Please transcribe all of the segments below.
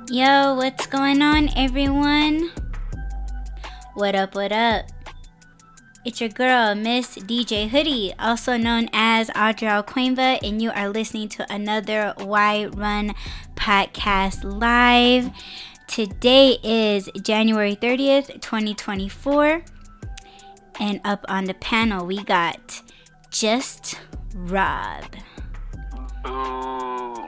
Yo, what's going on, everyone? What up, what up? It's your girl, Miss DJ Hoodie, also known as Audra Alquenva, and you are listening to another Why Run podcast live. Today is January 30th, 2024, and up on the panel we got Just Rob. Ooh.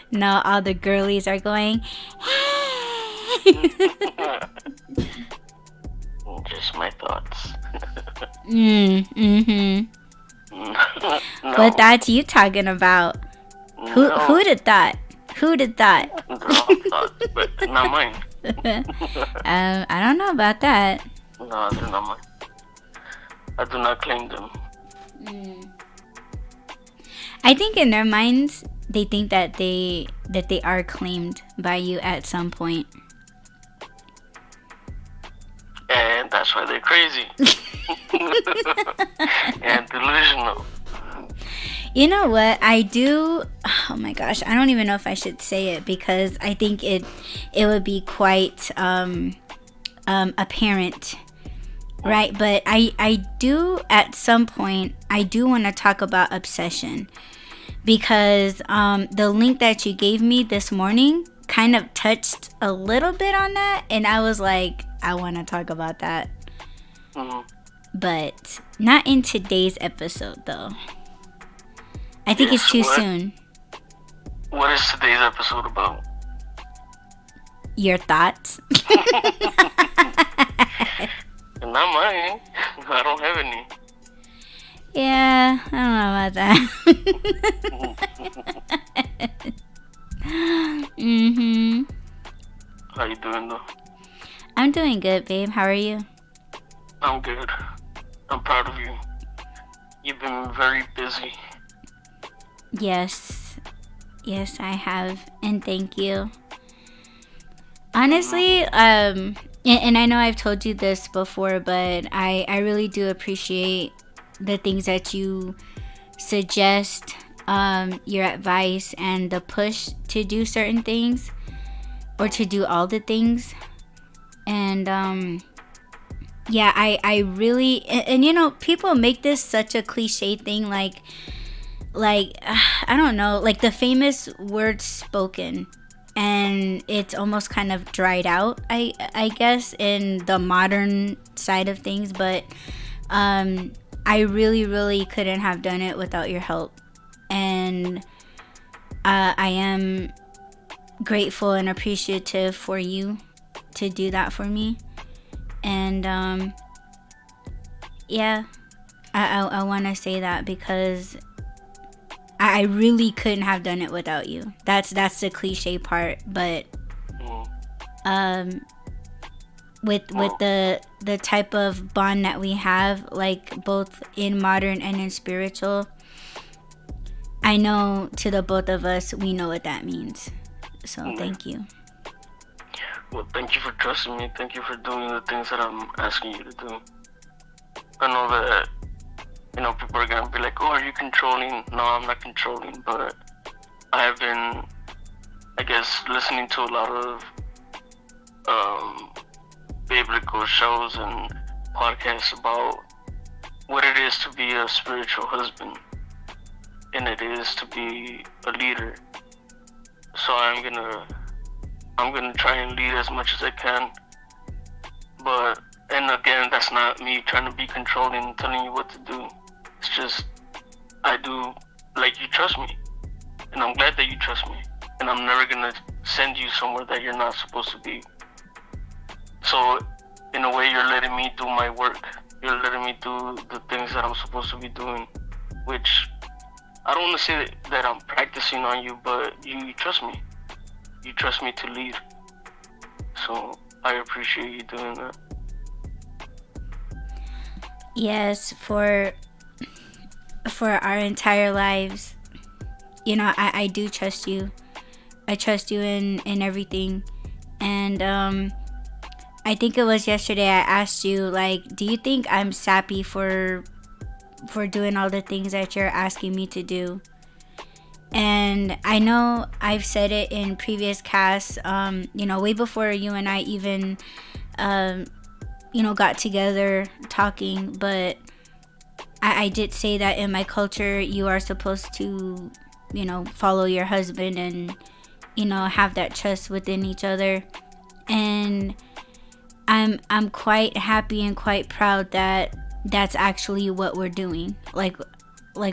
No, all the girlies are going, Just my thoughts. mm-hmm. No. What thoughts you talking about? Who'd have thought? Who'd have thought? Thoughts, but not mine. I don't know about that. No, they're not mine. I do not claim them. I think in their minds, they think that they are claimed by you at some point. And that's why they're crazy. And delusional. You know what? I do. Oh my gosh, I don't even know if I should say it because I think it would be quite apparent, right? But I do at some point I do want to talk about obsession because the link that you gave me this morning kind of touched a little bit on that, and I was like, I want to talk about that, but not in today's episode though. I think it's too soon. What is today's episode about? Your thoughts? Not mine. I don't have any. Yeah, I don't know about that. How you doing though? I'm doing good, babe. How are you? I'm good. I'm proud of you. You've been very busy. Yes, I have, and thank you. Honestly, and I know I've told you this before, but I really do appreciate the things that you suggest, your advice, and the push to do certain things or to do all the things. And yeah, I really, and you know, people make this such a cliche thing, like I don't know, like the famous words spoken, and it's almost kind of dried out, I guess, in the modern side of things. But I really couldn't have done it without your help, and I am grateful and appreciative for you to do that for me. And yeah, I want to say that because I really couldn't have done it without you. That's the cliche part, but with the type of bond that we have, like both in modern and in spiritual, I know to the both of us, we know what that means. So thank you. Well, thank you for trusting me. Thank you for doing the things that I'm asking you to do. I know that, you know, people are gonna be like, oh, are you controlling? No, I'm not controlling, but I have been, I guess, listening to a lot of biblical shows and podcasts about what it is to be a spiritual husband, and it is to be a leader. So I'm gonna try and lead as much as I can, but, and again, that's not me trying to be controlling and telling you what to do. It's just, I do, like, you trust me, and I'm glad that you trust me, and I'm never gonna send you somewhere that you're not supposed to be. So, in a way, you're letting me do my work. You're letting me do the things that I'm supposed to be doing, which, I don't want to say that I'm practicing on you, but you trust me. You trust me to lead. So, I appreciate you doing that. Yes, for our entire lives, you know, I do trust you. I trust you in everything. And I think it was yesterday I asked you, like, do you think I'm sappy for doing all the things that you're asking me to do? And I know I've said it in previous casts, way before you and I even, um, got together talking, but I did say that in my culture, you are supposed to, follow your husband and, have that trust within each other. And I'm quite happy and quite proud that that's actually what we're doing. Like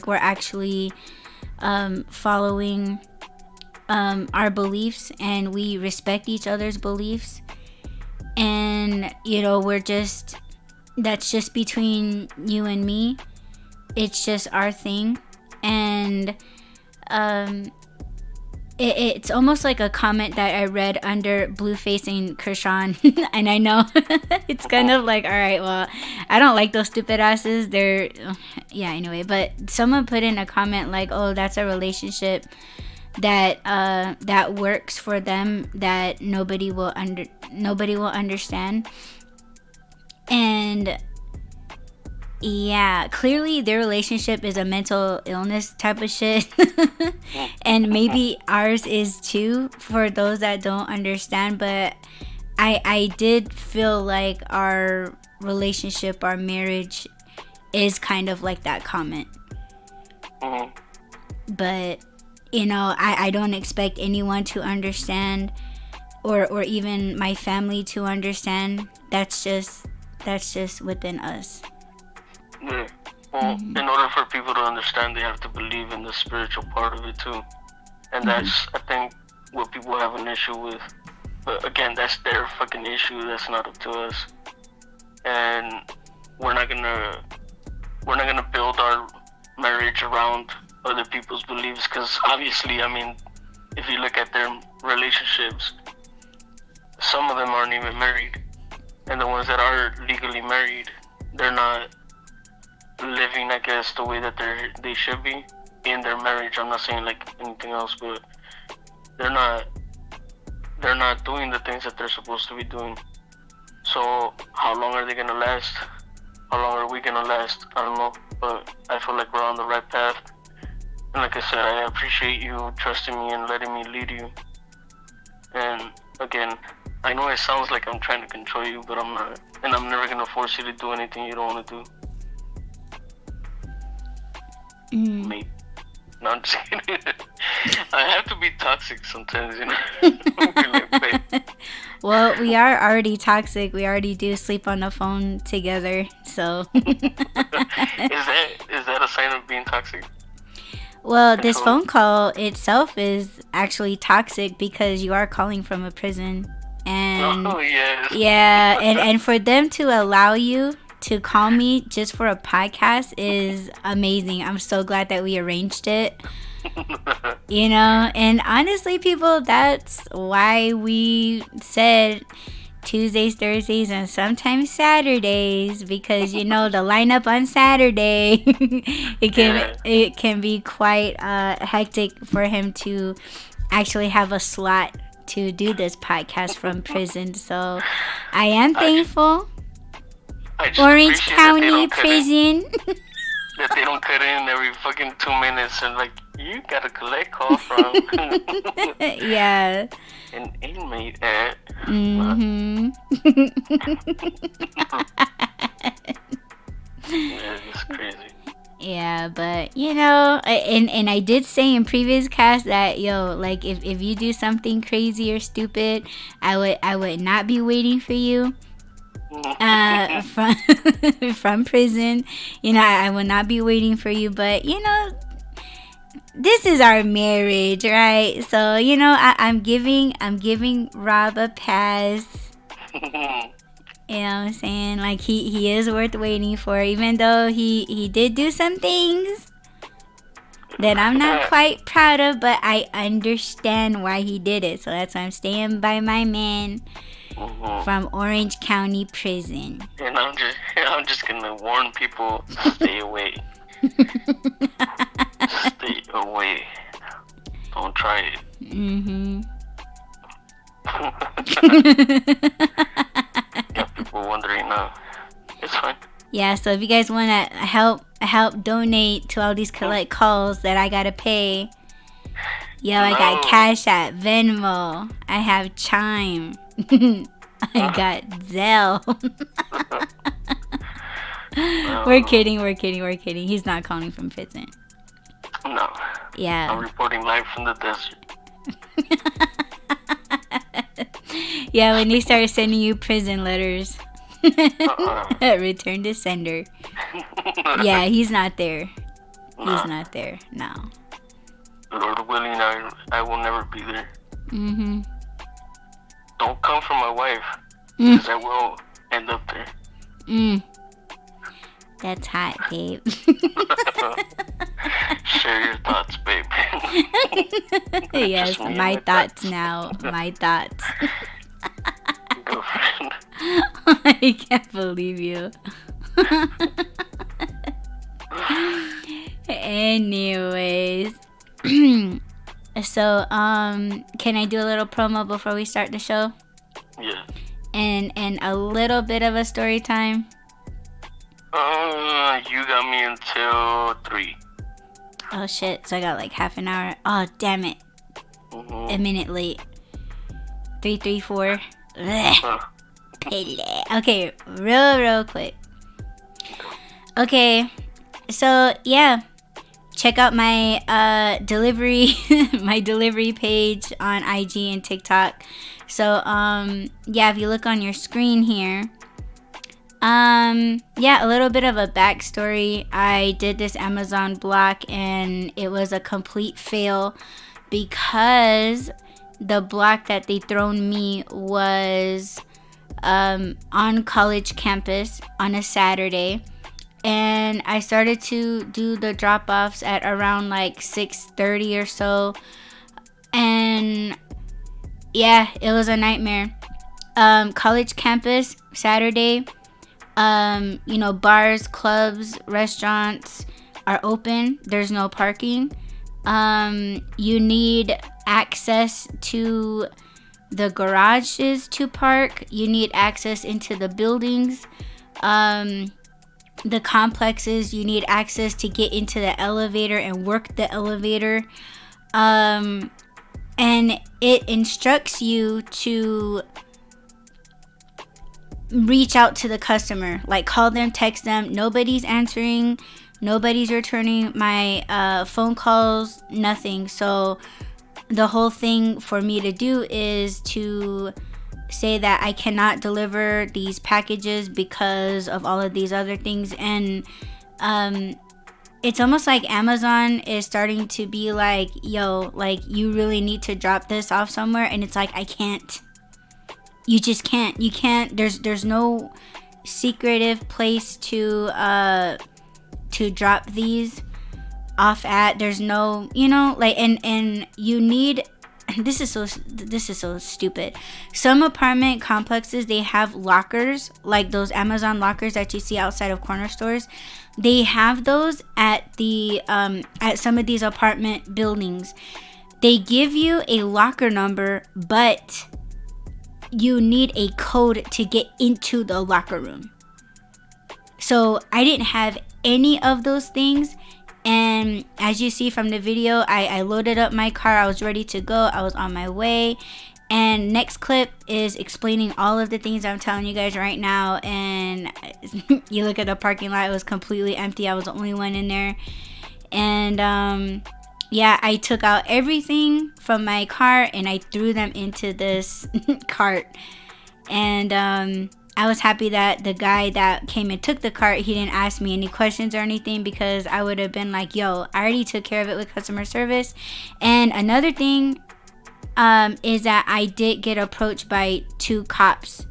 we're actually following our beliefs, and we respect each other's beliefs. And we're just, that's just between you and me. It's just our thing. And it's almost like a comment that I read under Blueface and Krishan. And I know it's kind of like, all right, well, I don't like those stupid asses. They're, yeah, anyway. But someone put in a comment like, oh, that's a relationship that works for them, that nobody will understand. And yeah, clearly their relationship is a mental illness type of shit. And maybe ours is too, for those that don't understand. But I did feel like our relationship, our marriage, is kind of like that comment. But I don't expect anyone to understand, or even my family to understand. That's just within us. Yeah. Well, in order for people to understand, they have to believe in the spiritual part of it too. And that's, I think, what people have an issue with. But again, that's their fucking issue. That's not up to us. And we're not gonna build our marriage around other people's beliefs, because obviously, I mean, if you look at their relationships, some of them aren't even married, and the ones that are legally married, they're not living, I guess, the way that they should be in their marriage. I'm not saying like anything else, but they're not doing the things that they're supposed to be doing. So how long are they gonna last? How long are we gonna last? I don't know, but I feel like we're on the right path. And like I said, I appreciate you trusting me and letting me lead you. And again, I know it sounds like I'm trying to control you, but I'm not. And I'm never gonna force you to do anything you don't want to do. Maybe. No, I'm just kidding. I have to be toxic sometimes, Well, we are already toxic. We already do sleep on the phone together, so. Is that a sign of being toxic? Well, this phone call itself is actually toxic, because you are calling from a prison. And yes. Yeah, and for them to allow you to call me just for a podcast is amazing. I'm so glad that we arranged it. And honestly, people, that's why we said Tuesdays, Thursdays, and sometimes Saturdays, because the lineup on Saturday, it can be quite hectic for him to actually have a slot to do this podcast from prison. So I am thankful. Orange County Prison. That they don't cut in every fucking 2 minutes and like, you got a collect call from yeah, an inmate at Yeah, it's crazy. Yeah, but and I did say in previous casts that like if you do something crazy or stupid, I would not be waiting for you from prison. I will not be waiting for you, but this is our marriage, right? So I'm giving Rob a pass. You know what I'm saying? Like he is worth waiting for, even though he did do some things that I'm not quite proud of, but I understand why he did it. So that's why I'm staying by my man from Orange County Prison. And I'm just gonna warn people, stay away. Stay away. Don't try it. Got people wondering now. It's fine. Yeah, so if you guys want to help donate to all these collect calls that I gotta pay, Yo, I got Cash App, Venmo. I have Chime. I got Zelle. We're kidding. He's not calling from prison. No. Yeah. I'm reporting live from the desert. Yeah, when they start sending you prison letters. Return to sender. Yeah, he's not there. He's not there. No. Lord willing, I will never be there. Mm-hmm. Don't come for my wife, because I will end up there. That's hot, babe. Share your thoughts, babe. Yes, my thoughts now. My thoughts. Girlfriend. I can't believe you. Anyways. So, can I do a little promo before we start the show? Yeah. And a little bit of a story time? You got me until 3. Oh shit, so I got like half an hour. Oh damn it. A minute late. 3:34. Okay, real quick. Okay, so yeah, check out my delivery my delivery page on IG and TikTok. So yeah, if you look on your screen here, yeah, a little bit of a backstory. I did this Amazon block and it was a complete fail because the block that they thrown me was on college campus on a Saturday. And I started to do the drop-offs at around like 6:30 or so. And yeah, it was a nightmare. College campus, Saturday. You know, bars, clubs, restaurants are open. There's no parking. You need access to the garages to park. You need access into the buildings. The complexes, you need access to get into the elevator and work the elevator. And it instructs you to reach out to the customer, like call them, text them. Nobody's answering, nobody's returning my phone calls, nothing. So the whole thing for me to do is to say that I cannot deliver these packages because of all of these other things. And it's almost like Amazon is starting to be like, yo, like you really need to drop this off somewhere. And it's like, I can't. You just can't. You can't. There's no secretive place to drop these off at. There's no, you know, like, and you need. This is so stupid. Some apartment complexes, they have lockers, like those Amazon lockers that you see outside of corner stores. They have those at the at some of these apartment buildings. They give you a locker number, but you need a code to get into the locker room. So I didn't have any of those things. And as you see from the video, I loaded up my car. I was ready to go. I was on my way. And next clip is explaining all of the things I'm telling you guys right now. And you look at the parking lot, it was completely empty. I was the only one in there. And yeah, I took out everything from my car and I threw them into this cart. And I was happy that the guy that came and took the cart, he didn't ask me any questions or anything, because I would have been like, yo, I already took care of it with customer service. And another thing is that I did get approached by 2 cops.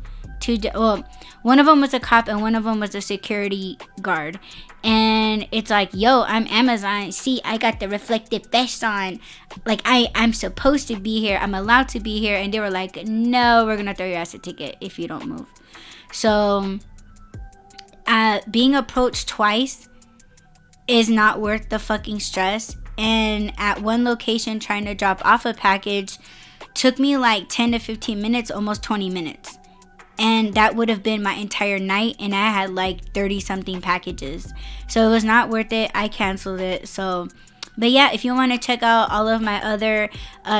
Well, one of them was a cop and one of them was a security guard. And it's like, yo, I'm Amazon. See, I got the reflective vest on. Like, I'm supposed to be here. I'm allowed to be here. And they were like, no, we're going to throw your ass a ticket if you don't move. So, being approached twice is not worth the fucking stress. And at one location, trying to drop off a package took me like 10 to 15 minutes, almost 20 minutes. And that would have been my entire night. And I had like 30 something packages. So it was not worth it. I canceled it. So But yeah, if you want to check out all of my other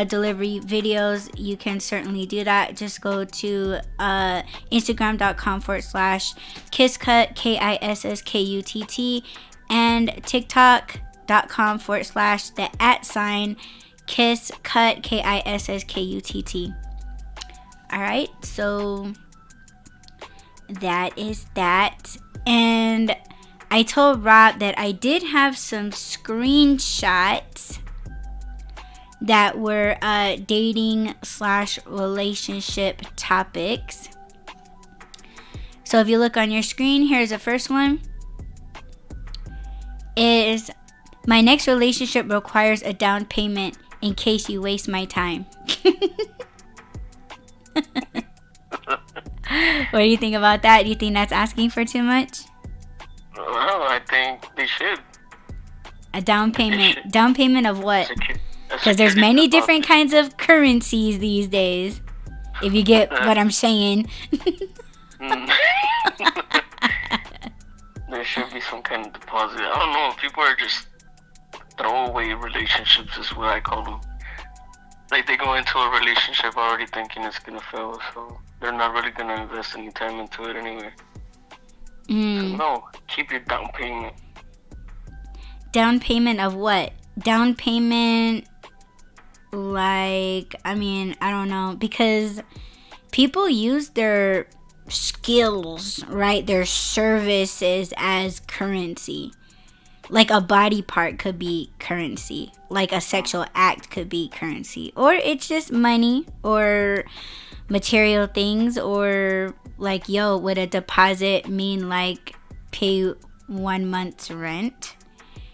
delivery videos, you can certainly do that. Just go to Instagram.com/kisscut, KISSKUTT, and TikTok.com/the @kisscut, KISSKUTT. All right, so that is that. And I told Rob that I did have some screenshots that were dating/relationship topics. So if you look on your screen, here's the first one. Is my next relationship requires a down payment in case you waste my time. What do you think about that? Do you think that's asking for too much? Well, I think they should. A down payment. Down payment of what? Because there's security many deposit. different kinds of currencies these days. If you get what I'm saying. There should be some kind of deposit. I don't know. People are just throwaway relationships, is what I call them. Like, they go into a relationship already thinking it's gonna fail, so they're not really gonna invest any time into it anyway. So no, keep your down payment. Down payment of what? Down payment, like, I mean, I don't know. Because people use their skills, right? Their services as currency. Like a body part could be currency. Like a sexual act could be currency. Or it's just money or material things. Or like, yo, would a deposit mean like pay 1 month's rent?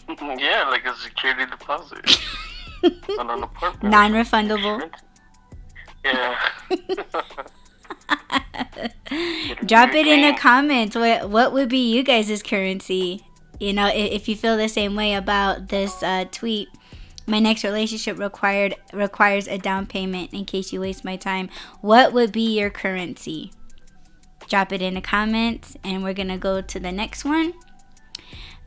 Yeah, like a security deposit. On an apartment. Non-refundable. Yeah. Drop it in the comments. What would be you guys' currency? You know, if you feel the same way about this tweet. My next relationship requires a down payment in case you waste my time. What would be your currency? Drop it in the comments, and we're gonna go to the next one.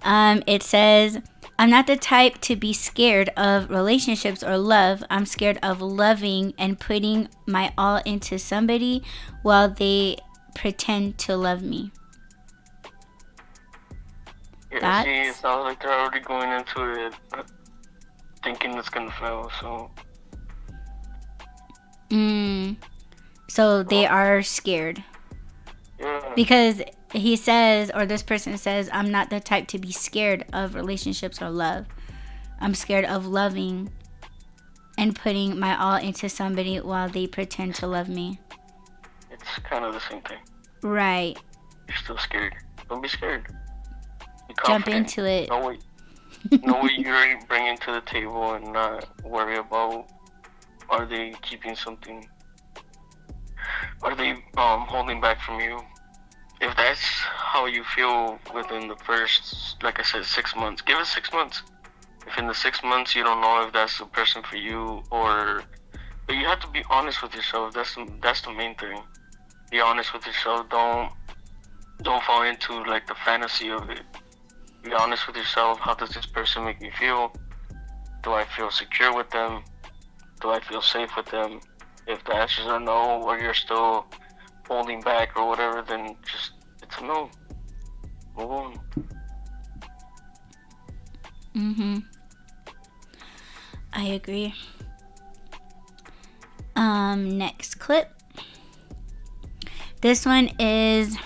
It says, I'm not the type to be scared of relationships or love. I'm scared of loving and putting my all into somebody while they pretend to love me. Yeah, see, it sounds like they're already going into it thinking it's gonna fail, so. So they are scared. Yeah. Because he says, or this person says, I'm not the type to be scared of relationships or love. I'm scared of loving and putting my all into somebody while they pretend to love me. It's kind of the same thing. Right. You're still scared. Don't be scared. Be Jump confident. into it. Know what you're bringing to the table and not worry about, are they keeping something? Are they holding back from you? If that's how you feel within the first, like I said, 6 months, give it 6 months. If in the 6 months you don't know if that's the person for you, but you have to be honest with yourself. That's the main thing. Be honest with yourself. Don't fall into like the fantasy of it. Be honest with yourself. How does this person make me feel? Do I feel secure with them? Do I feel safe with them? If the answers are no, or you're still holding back or whatever, then just, it's a no. Move on. I agree. Next clip. This one is,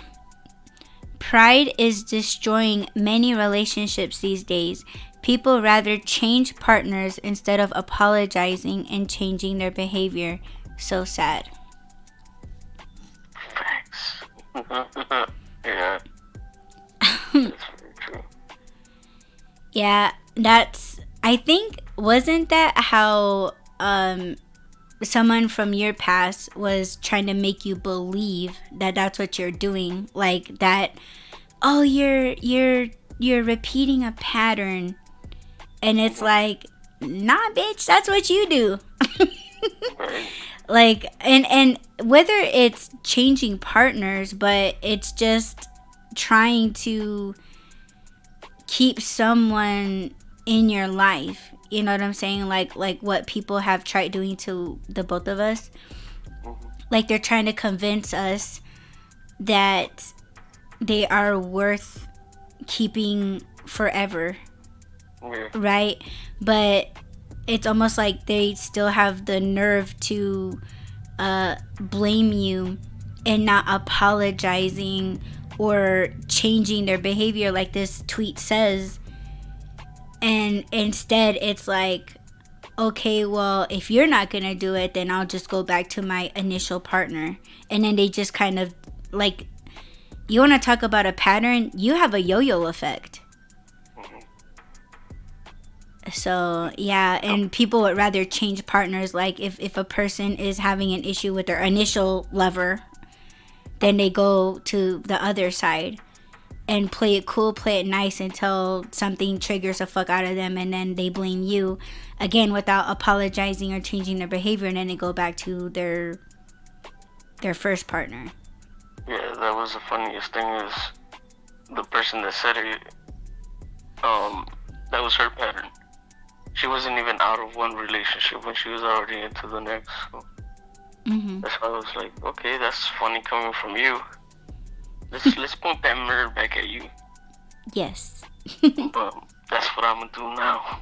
pride is destroying many relationships these days. People rather change partners instead of apologizing and changing their behavior. So sad. Facts. Yeah. That's very true. Yeah, I think, wasn't that how someone from your past was trying to make you believe that that's what you're doing? Like that, oh, you're repeating a pattern. And it's like, nah, bitch, that's what you do. Right. Like, and whether it's changing partners, but it's just trying to keep someone in your life. You know what I'm saying? Like what people have tried doing to the both of us. Mm-hmm. Like they're trying to convince us that they are worth keeping forever, Yeah. right? But it's almost like they still have the nerve to blame you and not apologizing or changing their behavior like this tweet says. And instead it's like, okay, well, if you're not gonna do it, then I'll just go back to my initial partner. And then they just kind of like, you want to talk about a pattern? You have a yo-yo effect. Mm-hmm. So yeah, and people would rather change partners. Like if a person is having an issue with their initial lover, then they go to the other side and play it cool, play it nice until something triggers the fuck out of them, and then they blame you again without apologizing or changing their behavior, and then they go back to their first partner. Yeah, that was the funniest thing is the person that said it, that was her pattern. She wasn't even out of one relationship when she was already into the next. So that's why I was like, okay, that's funny coming from you. Let's point that mirror back at you. Yes. But that's what I'm gonna do now.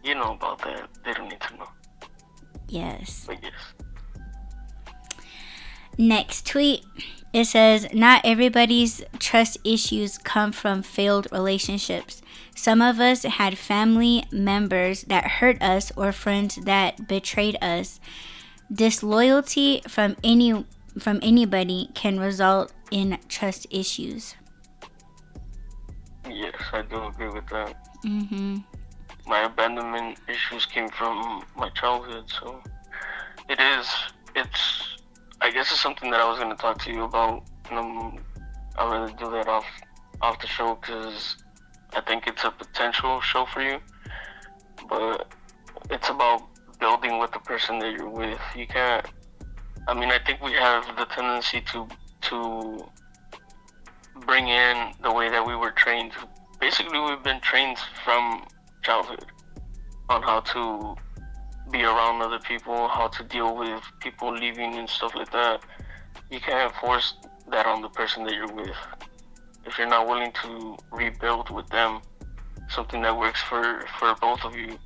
You know about that. They don't need to know. Yes. But yes. Next tweet. It says, not everybody's trust issues come from failed relationships. Some of us had family members that hurt us or friends that betrayed us. Disloyalty from anybody can result in trust issues. Yes, I do agree with that. Mm-hmm. My abandonment issues came from my childhood, so it's I guess it's something that I was going to talk to you about. I'd rather do that off the show because I think it's a potential show for you. But it's about building with the person that you're with. You can't. I mean, I think we have the tendency to bring in the way that we were trained. Basically, we've been trained from childhood on how to be around other people, how to deal with people leaving and stuff like that. You can't force that on the person that you're with. If you're not willing to rebuild with them something that works for both of you,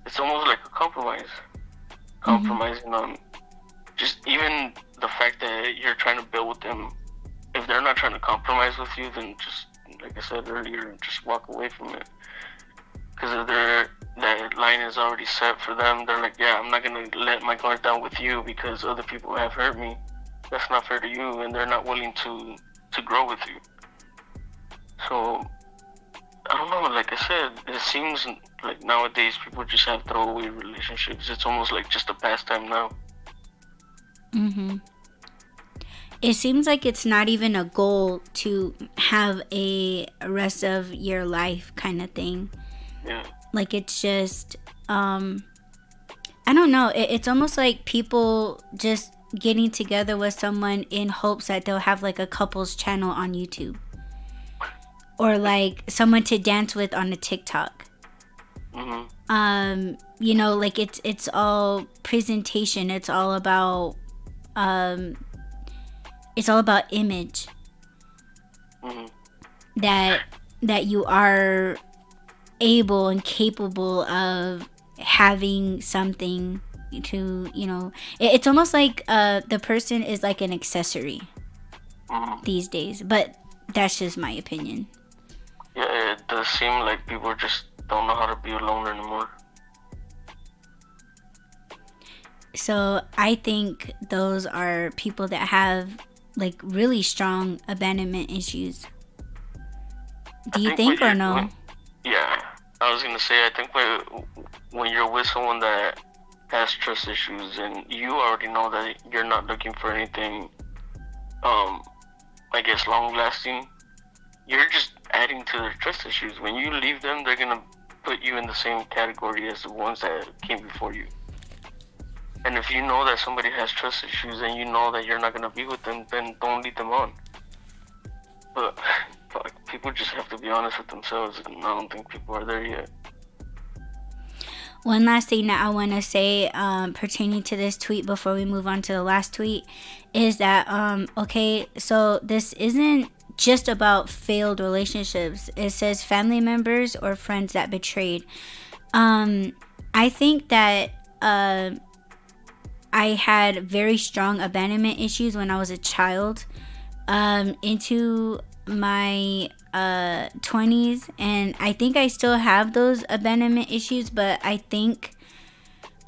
it's almost like a compromise. Compromising on just even the fact that you're trying to build with them. If they're not trying to compromise with you, then just, like I said earlier, just walk away from it. Because if that line is already set for them, they're like, yeah, I'm not going to let my guard down with you because other people have hurt me. That's not fair to you, and they're not willing to grow with you. So, I don't know, like I said, it seems like nowadays people just have throwaway relationships. It's almost like just a pastime now. It seems like it's not even a goal to have a rest of your life kind of thing. Yeah. Like it's just, I don't know. It's almost like people just getting together with someone in hopes that they'll have like a couples channel on YouTube. Or like someone to dance with on a TikTok. You know, like it's all presentation. It's all about image. That you are able and capable of having something to, you know, it's almost like the person is like an accessory these days, but that's just my opinion. Yeah, it does seem like people just don't know how to be alone anymore. So I think those are people that have like really strong abandonment issues. Do you think or no? Yeah, I was gonna say, I think when you're with someone that has trust issues and you already know that you're not looking for anything, I guess long lasting, you're just adding to their trust issues. When you leave them, they're gonna put you in the same category as the ones that came before you. And if you know that somebody has trust issues and you know that you're not gonna be with them, then don't lead them on. But fuck, people just have to be honest with themselves, and I don't think people are there yet. One last thing that I want to say pertaining to this tweet before we move on to the last tweet is that, okay, so this isn't just about failed relationships. It says family members or friends that betrayed. I think that I had very strong abandonment issues when I was a child, into my 20s, and I think I still have those abandonment issues, but I think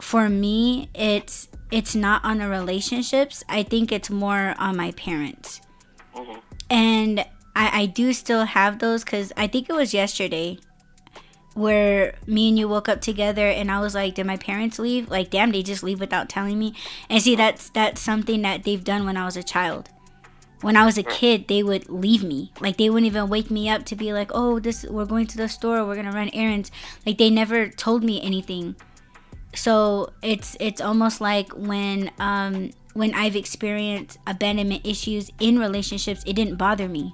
for me it's not on the relationships. I think it's more on my parents. Mm-hmm. And I do still have those, because I think it was yesterday where me and you woke up together and I was like, did my parents leave? Like, damn, they just leave without telling me. And see, that's something that they've done when I was a child. When I was a kid, they would leave me. Like, they wouldn't even wake me up to be like, oh, we're going to the store, we're gonna run errands. Like, they never told me anything. So it's almost like when I've experienced abandonment issues in relationships, it didn't bother me.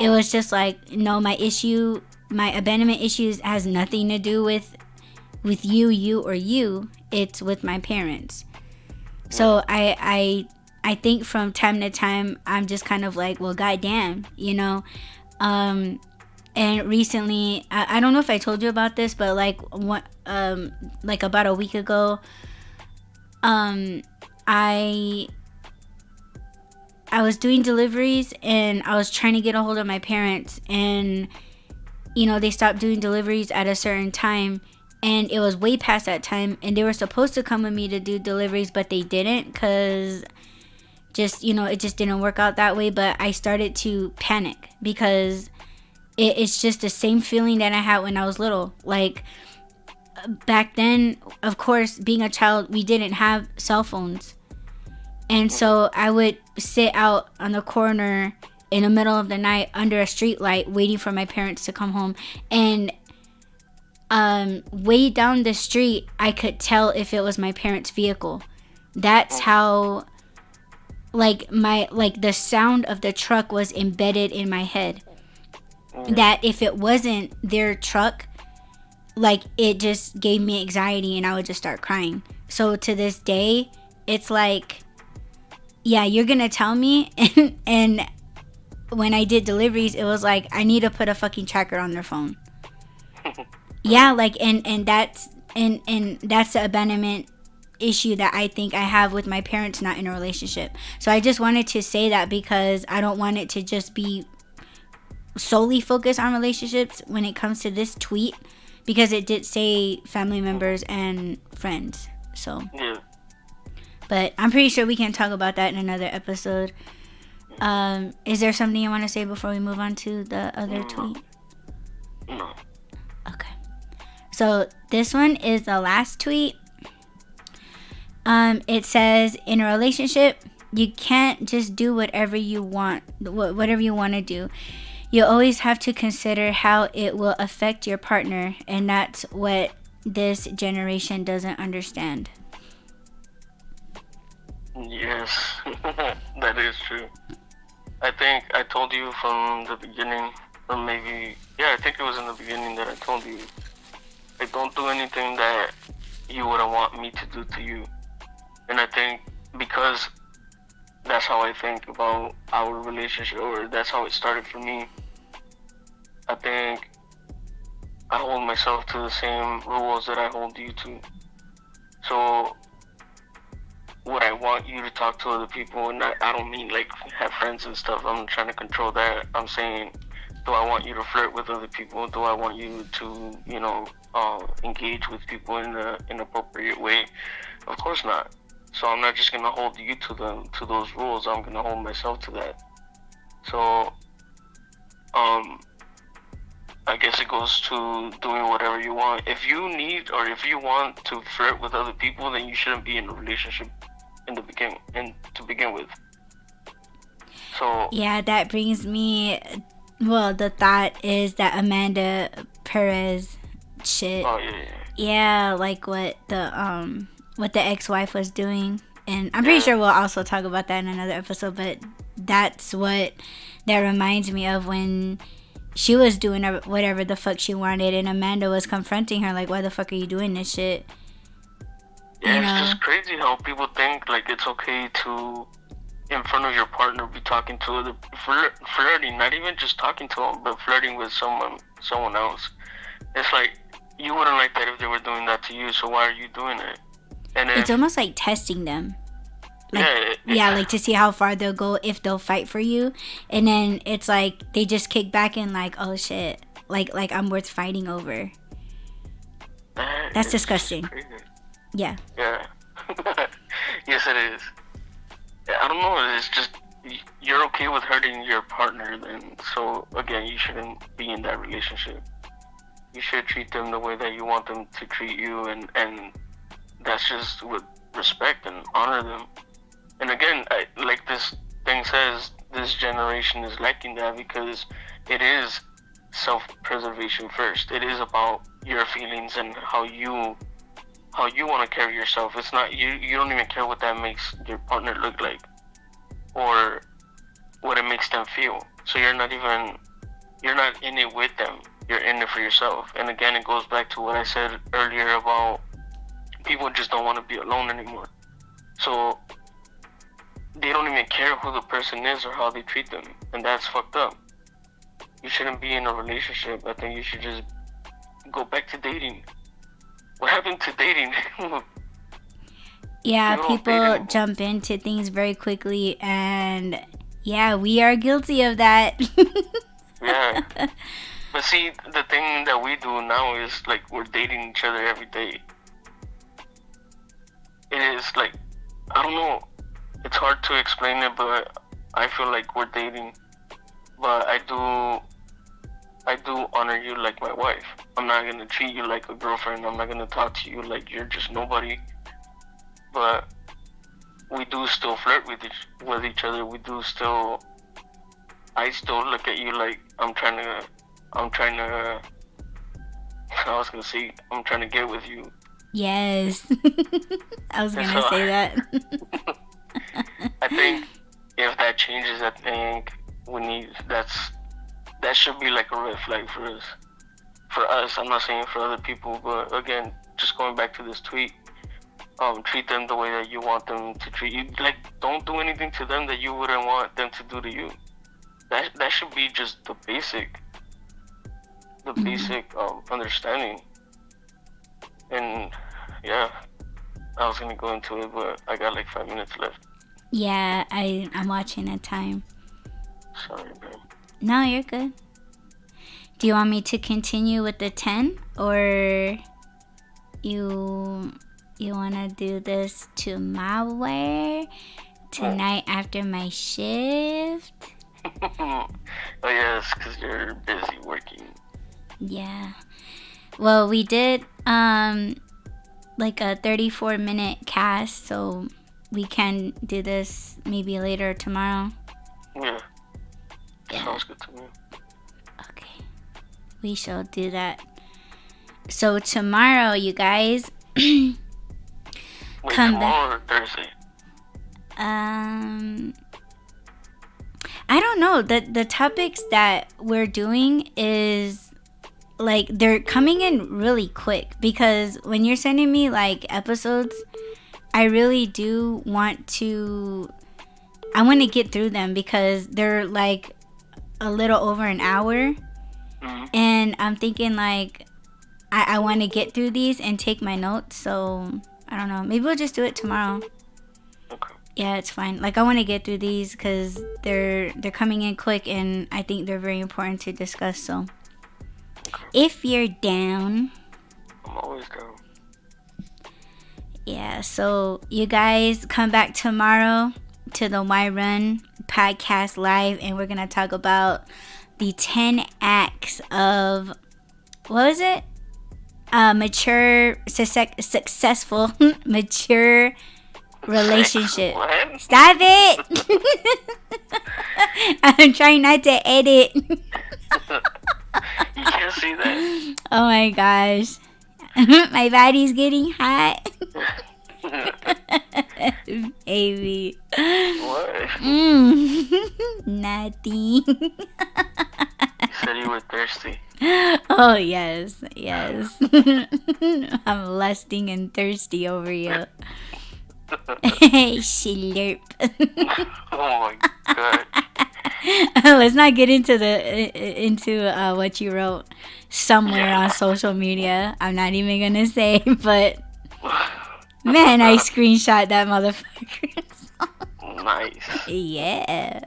It was just like, no, my abandonment issues has nothing to do with you or you. It's with my parents. So I think from time to time I'm just kind of like, well, goddamn, you know. And recently, I don't know if I told you about this, but like like about a week ago, I was doing deliveries and I was trying to get a hold of my parents, and you know, they stopped doing deliveries at a certain time, and it was way past that time, and they were supposed to come with me to do deliveries, but they didn't, because just, you know, it just didn't work out that way. But I started to panic because it's just the same feeling that I had when I was little. Like, back then, of course, being a child, we didn't have cell phones. And so I would sit out on the corner in the middle of the night under a street light waiting for my parents to come home. And way down the street, I could tell if it was my parents' vehicle. That's how, like, the sound of the truck was embedded in my head. That if it wasn't their truck, like, it just gave me anxiety and I would just start crying. So to this day, it's like, yeah, you're gonna tell me. And when I did deliveries, it was like, I need to put a fucking tracker on their phone. Yeah, like, and that's the abandonment issue that I think I have with my parents not in a relationship. So I just wanted to say that because I don't want it to just be solely focused on relationships when it comes to this tweet, because it did say family members and friends. So Yeah. but I'm pretty sure we can talk about that in another episode. Is there something you want to say before we move on to the other tweet? No. Okay. So this one is the last tweet. It says, in a relationship, you can't just do whatever you want to do. You always have to consider how it will affect your partner, and that's what this generation doesn't understand. Yes, that is true. I think I told you from the beginning, or maybe, yeah, I think it was in the beginning that I told you, I don't do anything that you wouldn't want me to do to you. And I think because that's how I think about our relationship, or that's how it started for me, I think I hold myself to the same rules that I hold you to. So would I want you to talk to other people? And I don't mean like have friends and stuff. I'm trying to control that. I'm saying, do I want you to flirt with other people? Do I want you to, you know, engage with people in an inappropriate way? Of course not. So I'm not just gonna hold you to those rules. I'm gonna hold myself to that. So, I guess it goes to doing whatever you want. If you need or if you want to flirt with other people, then you shouldn't be in a relationship to begin with. So yeah, that brings me. Well, the thought is that Amanda Perez shit. Oh yeah. Yeah, like what the ex-wife was doing, and I'm pretty sure we'll also talk about that in another episode. But that's what that reminds me of when she was doing whatever the fuck she wanted, and Amanda was confronting her like, "Why the fuck are you doing this shit?" You Yeah, it's know? just crazy how people think like it's okay to, in front of your partner, be talking to other, flirting, not even just talking to them, but flirting with someone else. It's like you wouldn't like that if they were doing that to you, so why are you doing it? And It's if almost like testing them. Like, yeah, yeah, like to see how far they'll go, if they'll fight for you. And then it's like they just kick back and like, "Oh shit. Like I'm worth fighting over." That's it's disgusting. crazy. Yeah. Yeah. Yes, it is. I don't know. It's just you're okay with hurting your partner, then so again, you shouldn't be in that relationship. You should treat them the way that you want them to treat you, and that's just with respect and honor them. And again, like this thing says, this generation is lacking that because it is self-preservation first. It is about your feelings and how you want to carry yourself. It's not you. You don't even care what that makes your partner look like, or what it makes them feel. So you're not in it with them. You're in it for yourself. And again, it goes back to what I said earlier about people just don't want to be alone anymore. So they don't even care who the person is or how they treat them, and that's fucked up. You shouldn't be in a relationship. I think you should just go back to dating. What happened to dating? Yeah, People don't date people anymore. jump into things very quickly, and yeah, we are guilty of that. Yeah. But see, the thing that we do now is like we're dating each other every day. It is like, I don't know, it's hard to explain it, but I feel like we're dating. But I do honor you like my wife. I'm not gonna treat you like a girlfriend. I'm not gonna talk to you like you're just nobody. But we do still flirt with each other. We do still. I still look at you like I'm trying to. I was gonna say I'm trying to get with you. Yes. I was And gonna so say that. I think if that changes, I think we need that should be like a red flag for us. For us, I'm not saying for other people, but again, just going back to this tweet, treat them the way that you want them to treat you. Like, don't do anything to them that you wouldn't want them to do to you. That should be just the basic understanding. And yeah, I was gonna go into it, but I got like 5 minutes left. Yeah, I'm watching a time. Sorry, man. No, you're good. Do you want me to continue with the 10, or you want to do this tomorrow, tonight after my shift? Oh yes, because you're busy working. Yeah. Well, we did like a 34-minute cast, so we can do this maybe later tomorrow. Yeah, Yeah. sounds good to me. Okay. We shall do that. So tomorrow, you guys, Wait, come back. tomorrow or Thursday? I don't know. The topics that we're doing is like they're coming in really quick, because when you're sending me like episodes, I really do want to get through them, because they're like a little over an hour, Mm-hmm. and I'm thinking like I want to get through these and take my notes. So I don't know, maybe we'll just do it tomorrow. Okay. Yeah, it's fine. Like, I want to get through these because they're coming in quick, and I think they're very important to discuss. So if you're down, I'm always down. yeah. So you guys come back tomorrow to the Y Run podcast live, and we're gonna talk about the 10 acts of, what was it? Mature, successful, mature relationship. What? Stop it! I'm trying not to edit. You can't see that. Oh my gosh. My body's getting hot. Baby. What? Nothing. You said you were thirsty. Oh, yes. Yes. I'm lusting and thirsty over you. Slurp. Oh my god. Let's not get into what you wrote somewhere on social media. I'm not even gonna say, but man, I screenshot that motherfucker. Nice. Yeah.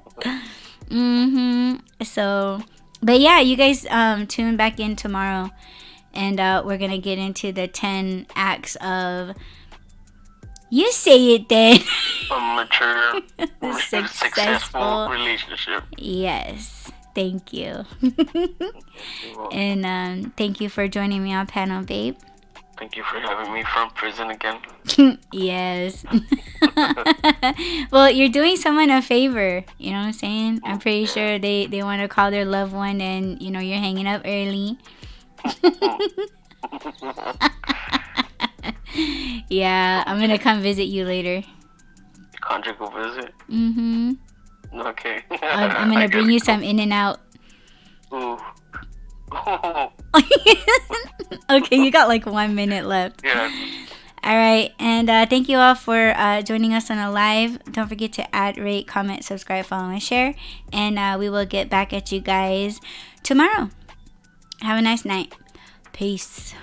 So, but yeah, you guys tune back in tomorrow, and we're gonna get into the 10 acts of. You say it then. A mature, Successful successful relationship. Yes. Thank you. Well, And thank you for joining me on panel, babe. thank you for having me from prison again. Yes. Well, you're doing someone a favor. You know what I'm saying? I'm pretty sure they want to call their loved one, and you're hanging up early. Yeah, I'm gonna come visit you later. Conjugal visit. Okay. I'm gonna bring you some In and Out. Ooh. Okay, you got like 1 minute left. Yeah. All right, and thank you all for joining us on a live. Don't forget to add, rate, comment, subscribe, follow, and share. And we will get back at you guys tomorrow. Have a nice night. Peace.